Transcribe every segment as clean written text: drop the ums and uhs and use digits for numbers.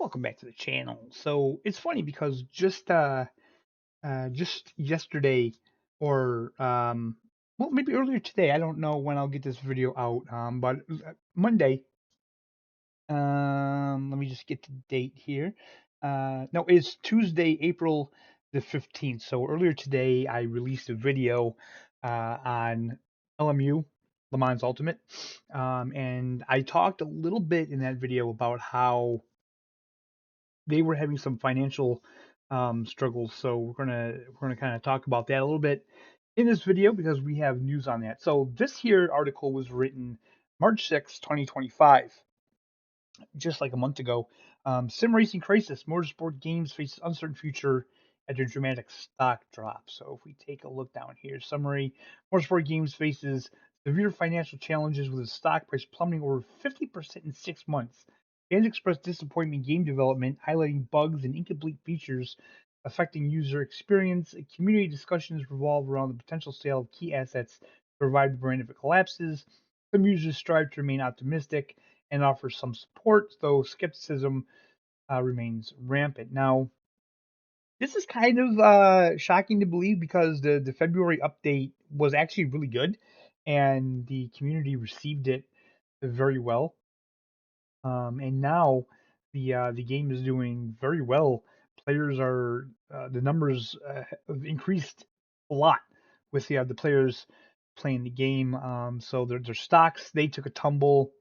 Welcome back to the channel. So it's funny because just yesterday or well, maybe earlier today, I don't know when I'll get this video out, but Monday, let me just get the date here. No, it's Tuesday, April the 15th. So earlier today I released a video on LMU, Le Mans Ultimate, and I talked a little bit in that video about how they were having some financial struggles. So we're gonna kind of talk about that a little bit in this video because we have news on that. So this here article was written March 6th, 2025, just like a month ago. Sim racing crisis: motorsport games faces uncertain future after dramatic stock drop. So if we take a look down here, summary: motorsport games faces severe financial challenges with its stock price plummeting over 50% in 6 months. Fans expressed disappointment in game development, highlighting bugs and incomplete features affecting user experience. Community discussions revolve around the potential sale of key assets to revive the brand if it collapses. Some users strive to remain optimistic and offer some support, though skepticism remains rampant. Now, this is kind of shocking to believe because the February update was actually really good, and the community received it very well. And now the game is doing very well. Players are the numbers have increased a lot with the players playing the game. So their stocks, they took a tumble.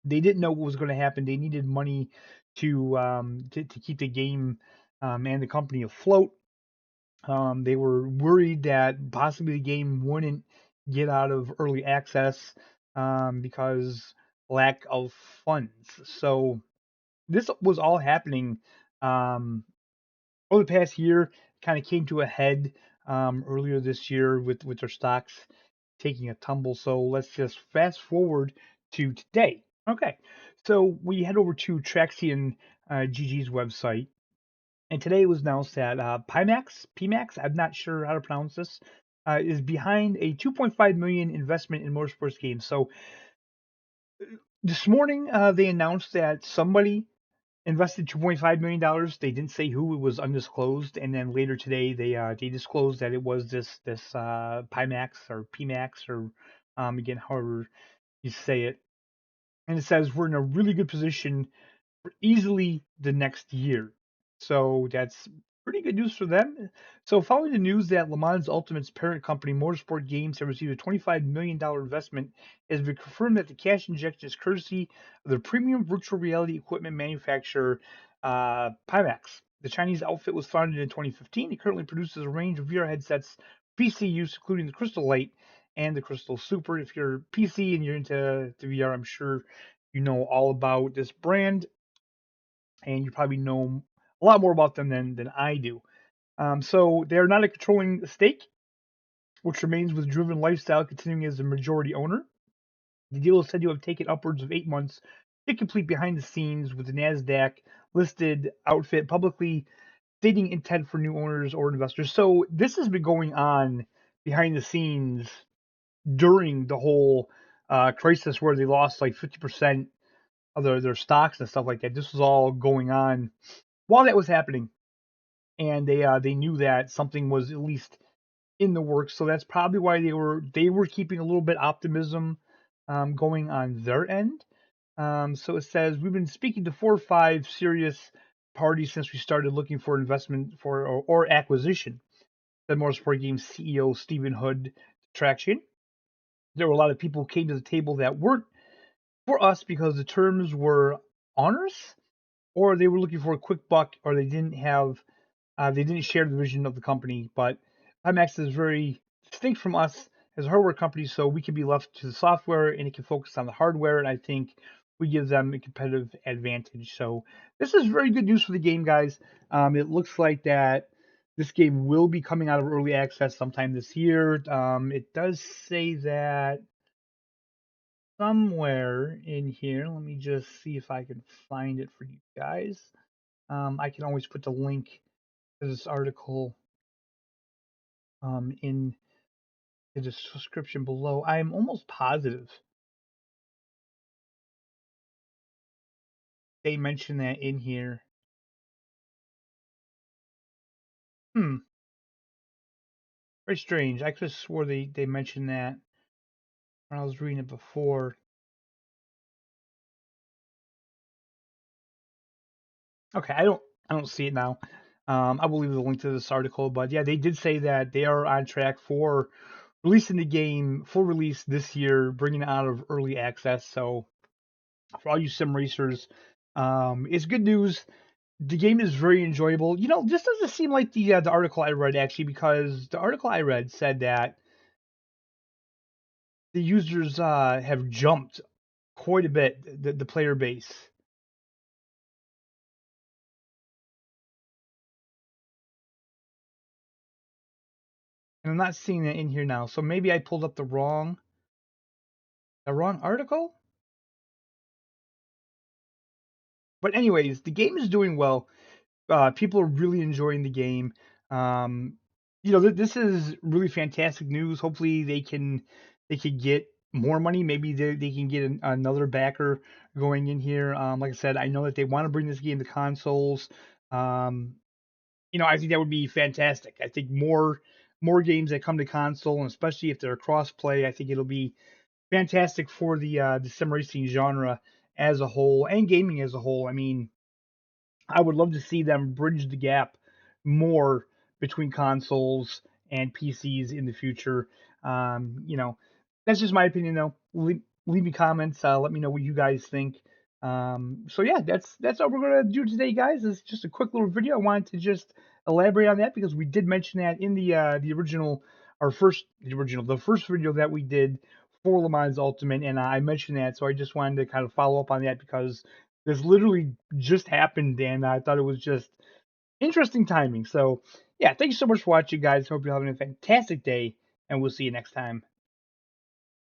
They didn't know what was going to happen. They needed money to keep the game and the company afloat. They were worried that possibly the game wouldn't get out of early access because lack of funds. So this was all happening over the past year. Kind of came to a head earlier this year with their stocks taking a tumble. So let's just fast forward to today. Okay, so we head over to Traxion GG's website, and today it was announced that PMax, I'm not sure how to pronounce this, is behind a 2.5 million investment in motorsports games. So this morning they announced that somebody invested $2.5 million. They didn't say who; it was undisclosed. And then later today, they disclosed that it was this Pimax or PMax or again, however you say it. And it says we're in a really good position for easily the next year. So that's pretty good news for them. So following the news that Le Mans Ultimate's parent company, Motorsport Games, have received a $25 million investment, it has been confirmed that the cash injection is courtesy of the premium virtual reality equipment manufacturer Pimax. The Chinese outfit was founded in 2015. It currently produces a range of VR headsets, PC use, including the Crystal Light and the Crystal Super. If you're PC and you're into the VR, I'm sure you know all about this brand, and you probably know a lot more about them than I do. So they're not a controlling stake, which remains with Driven Lifestyle continuing as the majority owner. The deal is said to have taken upwards of 8 months to complete behind the scenes, with the NASDAQ listed outfit publicly stating intent for new owners or investors. So this has been going on behind the scenes during the whole crisis where they lost like 50% of their stocks and stuff like that. This was all going on while that was happening, and they knew that something was at least in the works. So that's probably why they were keeping a little bit optimism going on their end. So it says we've been speaking to 4 or 5 serious parties since we started looking for investment for or acquisition, said Motorsport Games CEO Stephen Hood to Traction. There were a lot of people who came to the table that weren't for us because the terms were onerous, or they were looking for a quick buck, or they didn't share the vision of the company. But IMAX is very distinct from us as a hardware company, so we can be left to the software and it can focus on the hardware. And I think we give them a competitive advantage. So this is very good news for the game, guys. It looks like that this game will be coming out of early access sometime this year. It does say that somewhere in here. Let me just see if I can find it for you guys. I can always put the link to this article in the description below. I'm almost positive they mentioned that in here. Hmm, very strange. I could have swore they mentioned that when I was reading it before. Okay, I don't see it now. I will leave the link to this article, but yeah, they did say that they are on track for releasing the game full release this year, bringing it out of early access. So for all you sim racers, it's good news. The game is very enjoyable. This doesn't seem like the article I read actually, because the article I read said that the users have jumped quite a bit, the player base. And I'm not seeing that in here now. So maybe I pulled up the wrong article. But anyways, the game is doing well. People are really enjoying the game. Um, this is really fantastic news. Hopefully, they can get more money. Maybe they can get another backer going in here. Like I said, I know that they want to bring this game to consoles. Um, I think that would be fantastic. I think more games that come to console, and especially if they're cross play, I think it'll be fantastic for the sim racing genre as a whole and gaming as a whole. I mean, I would love to see them bridge the gap more between consoles and PCs in the future. That's just my opinion, though. Leave me comments. Let me know what you guys think. So yeah, that's all we're gonna do today, guys. It's just a quick little video. I wanted to just elaborate on that because we did mention that in the original, the first video that we did for Le Mans Ultimate, and I mentioned that. So I just wanted to kind of follow up on that because this literally just happened, and I thought it was just interesting timing. So, yeah, thank you so much for watching, guys. Hope you're having a fantastic day, and we'll see you next time.